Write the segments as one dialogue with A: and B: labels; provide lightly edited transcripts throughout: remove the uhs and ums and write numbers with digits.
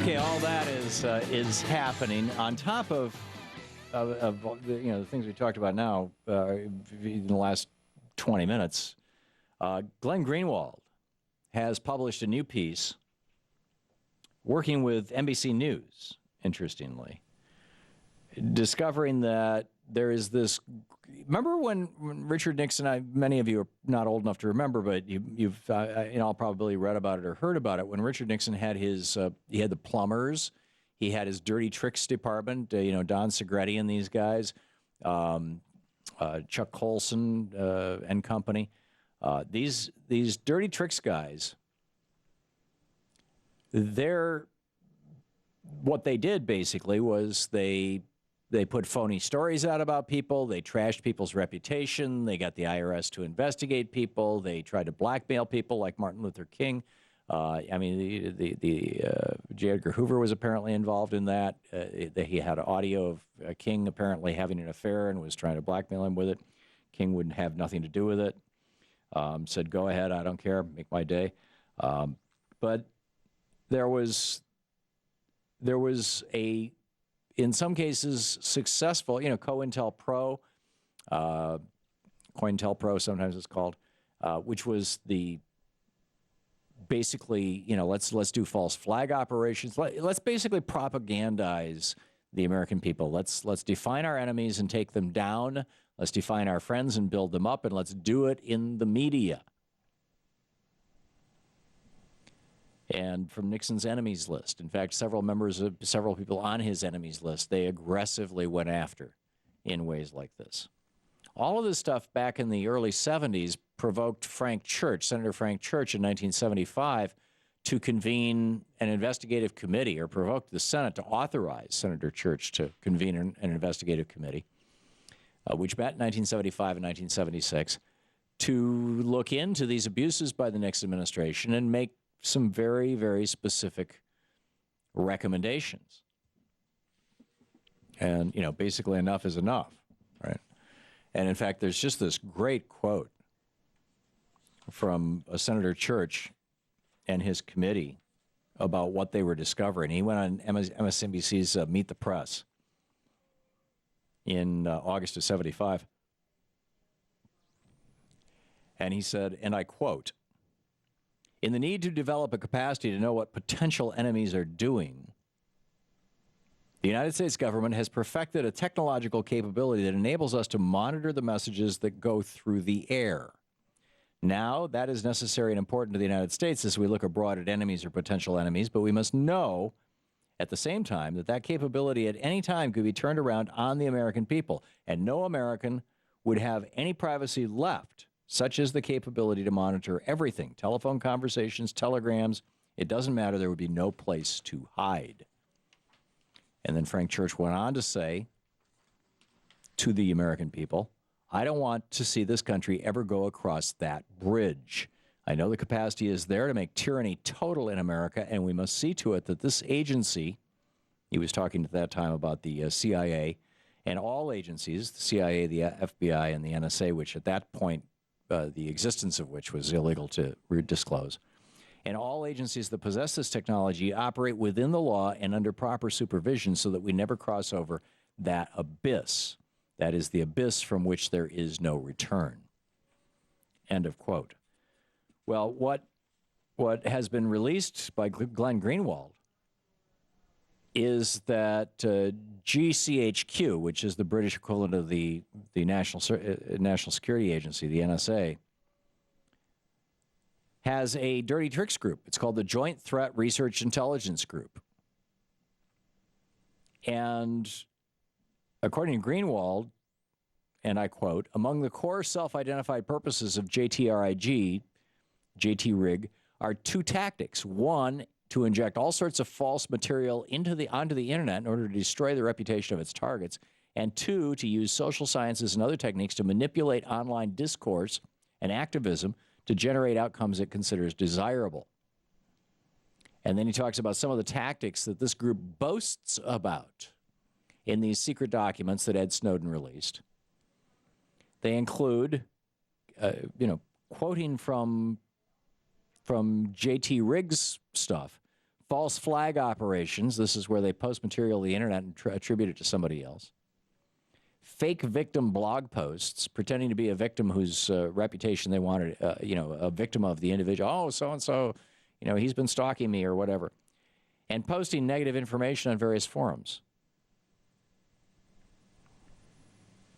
A: Okay, all that is happening on top of the things we talked about now in the last 20 minutes. Glenn Greenwald has published a new piece working with NBC News, interestingly, discovering that there is this. Remember when Richard Nixon? Many of you are not old enough to remember, but you've in all probability read about it or heard about it. When Richard Nixon had he had the plumbers, he had his dirty tricks department. Don Segretti and these guys, Chuck Colson and company. These dirty tricks guys. What they did basically was they put phony stories out about people. They trashed people's reputation. They got the IRS to investigate people. They tried to blackmail people like Martin Luther King. J. Edgar Hoover was apparently involved in that. He had audio of King apparently having an affair and was trying to blackmail him with it. King wouldn't have nothing to do with it. Said, go ahead, I don't care, make my day. But there was a, in some cases, successful, COINTELPRO, COINTELPRO sometimes it's called, which was the basically, let's do false flag operations. Let's basically propagandize the American people. Let's define our enemies and take them down. Let's define our friends and build them up, and let's do it in the media. And from Nixon's enemies list, in fact, several people on his enemies list, they aggressively went after in ways like this. All of this stuff back in the early 70s provoked Senator Frank Church in 1975 to convene an investigative committee, or provoked the Senate to authorize Senator Church to convene an investigative committee, which met in 1975 and 1976, to look into these abuses by the Nixon administration and make some very, very specific recommendations. And, basically enough is enough, right? And in fact, there's just this great quote from Senator Church and his committee about what they were discovering. He went on MSNBC's Meet the Press in August of 75. And he said, and I quote, "In the need to develop a capacity to know what potential enemies are doing, the United States government has perfected a technological capability that enables us to monitor the messages that go through the air. Now, that is necessary and important to the United States as we look abroad at enemies or potential enemies, but we must know at the same time that capability at any time could be turned around on the American people, and no American would have any privacy left, such as the capability to monitor everything, telephone conversations, telegrams. It doesn't matter. There would be no place to hide." And then Frank Church went on to say to the American people, "I don't want to see this country ever go across that bridge. I know the capacity is there to make tyranny total in America, and we must see to it that this agency," he was talking at that time about the CIA, and all agencies, the CIA, the FBI, and the NSA, which at that point, the existence of which was illegal to disclose, and all agencies that possess this technology operate within the law and under proper supervision so that we never cross over that abyss. That is the abyss from which there is no return. End of quote. Well, what has been released by Glenn Greenwald is that GCHQ, which is the British equivalent of the National Security Agency, the NSA, has a dirty tricks group. It's called the Joint Threat Research Intelligence Group. And according to Greenwald, and I quote, "Among the core self-identified purposes of JTRIG are two tactics. One, to inject all sorts of false material onto the internet in order to destroy the reputation of its targets, and two, to use social sciences and other techniques to manipulate online discourse and activism to generate outcomes it considers desirable." And then he talks about some of the tactics that this group boasts about in these secret documents that Ed Snowden released. They include, quoting from J.T. Riggs' stuff, false flag operations. This is where they post material to the internet and attribute it to somebody else. Fake victim blog posts, pretending to be a victim whose reputation they wanted, a victim of the individual. Oh, so-and-so, he's been stalking me or whatever. And posting negative information on various forums.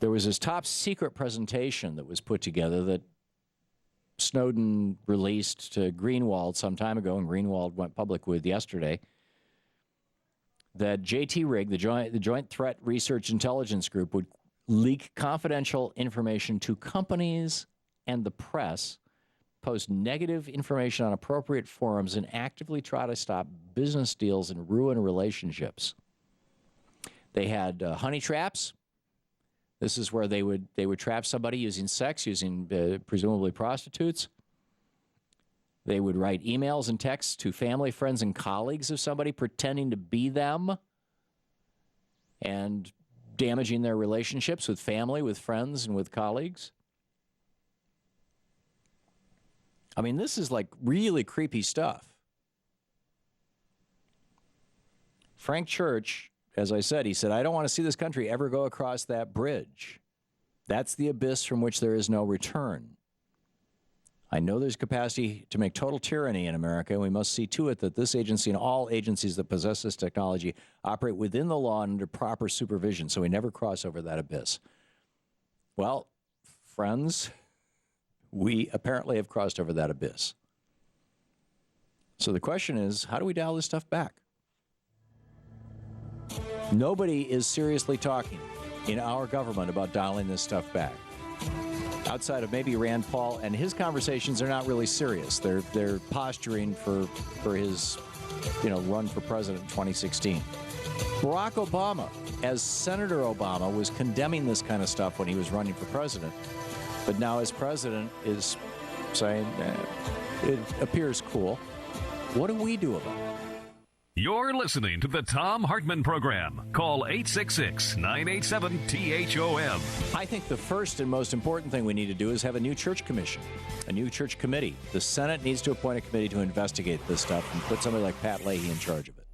A: There was this top secret presentation that was put together that Snowden released to Greenwald some time ago, and Greenwald went public with yesterday, that JT-RIG, the Joint Threat Research Intelligence Group, would leak confidential information to companies and the press, post negative information on appropriate forums, and actively try to stop business deals and ruin relationships. They had honey traps. This is where they would trap somebody using sex, using presumably prostitutes. They would write emails and texts to family, friends, and colleagues of somebody, pretending to be them and damaging their relationships with family, with friends, and with colleagues. I mean, this is like really creepy stuff. Frank Church, as I said, he said, I don't want to see this country ever go across that bridge. That's the abyss from which there is no return. I know there's capacity to make total tyranny in America, and we must see to it that this agency and all agencies that possess this technology operate within the law and under proper supervision, so we never cross over that abyss. Well, friends, we apparently have crossed over that abyss. So the question is, how do we dial this stuff back? Nobody is seriously talking in our government about dialing this stuff back. Outside of maybe Rand Paul, and his conversations are not really serious. They're posturing for his, run for president in 2016. Barack Obama, as Senator Obama, was condemning this kind of stuff when he was running for president, but now as president is saying it appears cool. What do we do about it?
B: You're listening to the Thom Hartmann Program. Call 866-987-THOM.
A: I think the first and most important thing we need to do is have a new church commission, a new church committee. The Senate needs to appoint a committee to investigate this stuff and put somebody like Pat Leahy in charge of it.